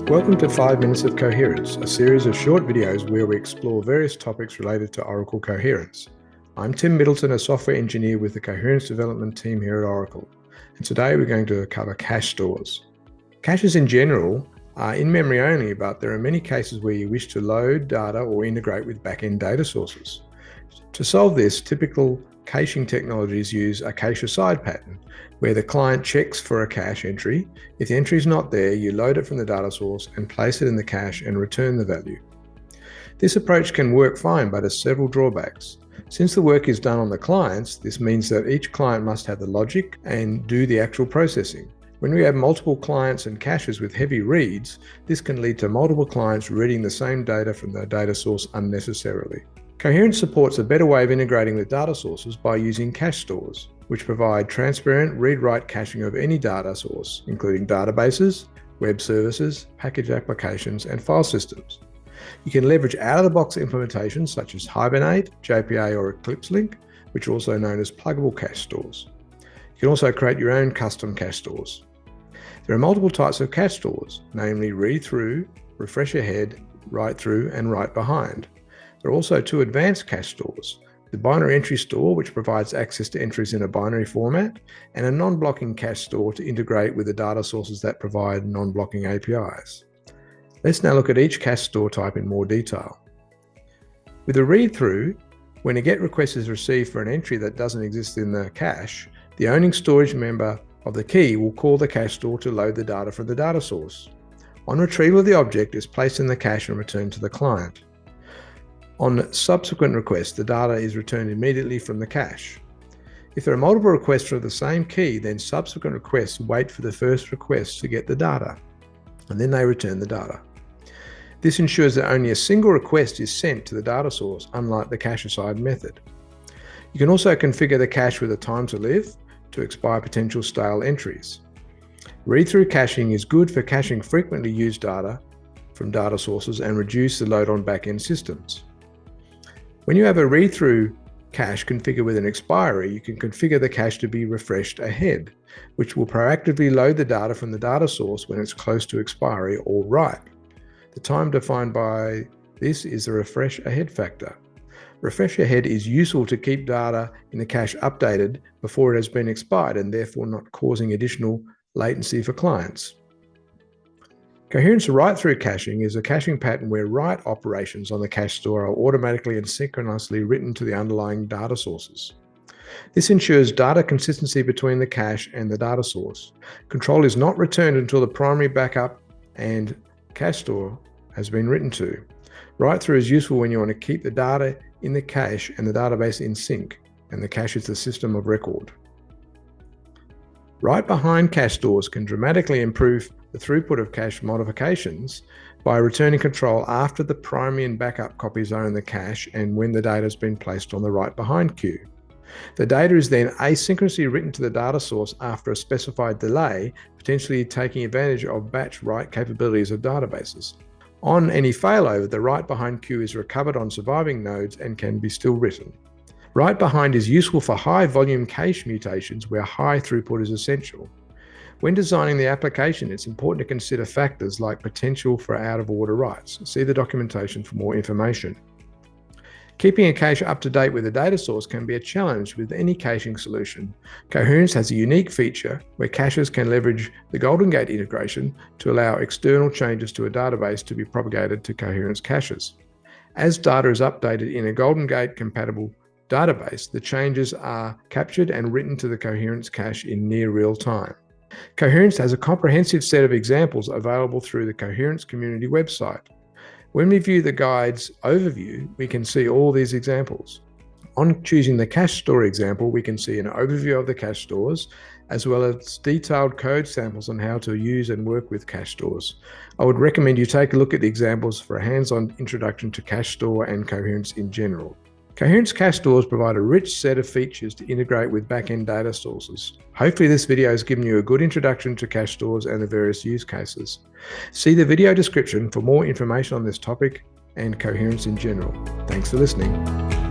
Welcome to 5 Minutes of Coherence, a series of short videos where we explore various topics related to Oracle Coherence. I'm Tim Middleton, a software engineer with the Coherence development team here at Oracle, and today we're going to cover cache stores. Caches in general are in memory only, but there are many cases where you wish to load data or integrate with back-end data sources. To solve this, typical caching technologies use a cache aside pattern, where the client checks for a cache entry. If the entry is not there, you load it from the data source and place it in the cache and return the value. This approach can work fine, but has several drawbacks. Since the work is done on the clients, this means that each client must have the logic and do the actual processing. When we have multiple clients and caches with heavy reads, this can lead to multiple clients reading the same data from the data source unnecessarily. Coherence supports a better way of integrating with data sources by using cache stores, which provide transparent read-write caching of any data source, including databases, web services, package applications, and file systems. You can leverage out-of-the-box implementations such as Hibernate, JPA, or Eclipse Link, which are also known as pluggable cache stores. You can also create your own custom cache stores. There are multiple types of cache stores, namely read-through, refresh-ahead, write-through, and write-behind. There are also two advanced cache stores: the binary entry store, which provides access to entries in a binary format, and a non-blocking cache store to integrate with the data sources that provide non-blocking APIs. Let's now look at each cache store type in more detail. With a read-through, when a GET request is received for an entry that doesn't exist in the cache, the owning storage member of the key will call the cache store to load the data from the data source. On retrieval, the object is placed in the cache and returned to the client. On subsequent requests, the data is returned immediately from the cache. If there are multiple requests for the same key, then subsequent requests wait for the first request to get the data, and then they return the data. This ensures that only a single request is sent to the data source, unlike the cache aside method. You can also configure the cache with a time to live to expire potential stale entries. Read-through caching is good for caching frequently used data from data sources and reduce the load on back-end systems. When you have a read-through cache configured with an expiry, you can configure the cache to be refreshed ahead, which will proactively load the data from the data source when it's close to expiry or write. The time defined by this is the refresh ahead factor. Refresh ahead is useful to keep data in the cache updated before it has been expired and therefore not causing additional latency for clients. Coherence write-through caching is a caching pattern where write operations on the cache store are automatically and synchronously written to the underlying data sources. This ensures data consistency between the cache and the data source. Control is not returned until the primary backup and cache store has been written to. Write-through is useful when you want to keep the data in the cache and the database in sync, and the cache is the system of record. Write-behind cache stores can dramatically improve the throughput of cache modifications by returning control after the primary and backup copies are in the cache and when the data has been placed on the write-behind queue. The data is then asynchronously written to the data source after a specified delay, potentially taking advantage of batch write capabilities of databases. On any failover, the write-behind queue is recovered on surviving nodes and can be still written. Write-behind is useful for high-volume cache mutations where high throughput is essential. When designing the application, it's important to consider factors like potential for out-of-order writes. See the documentation for more information. Keeping a cache up to date with the data source can be a challenge with any caching solution. Coherence has a unique feature where caches can leverage the GoldenGate integration to allow external changes to a database to be propagated to Coherence caches. As data is updated in a GoldenGate compatible database, the changes are captured and written to the Coherence cache in near real time. Coherence has a comprehensive set of examples available through the Coherence community website. When we view the guide's overview, we can see all these examples. On choosing the cache store example, we can see an overview of the cache stores, as well as detailed code samples on how to use and work with cache stores. I would recommend you take a look at the examples for a hands-on introduction to cache store and Coherence in general. Coherence cache stores provide a rich set of features to integrate with back-end data sources. Hopefully this video has given you a good introduction to cache stores and the various use cases. See the video description for more information on this topic and Coherence in general. Thanks for listening.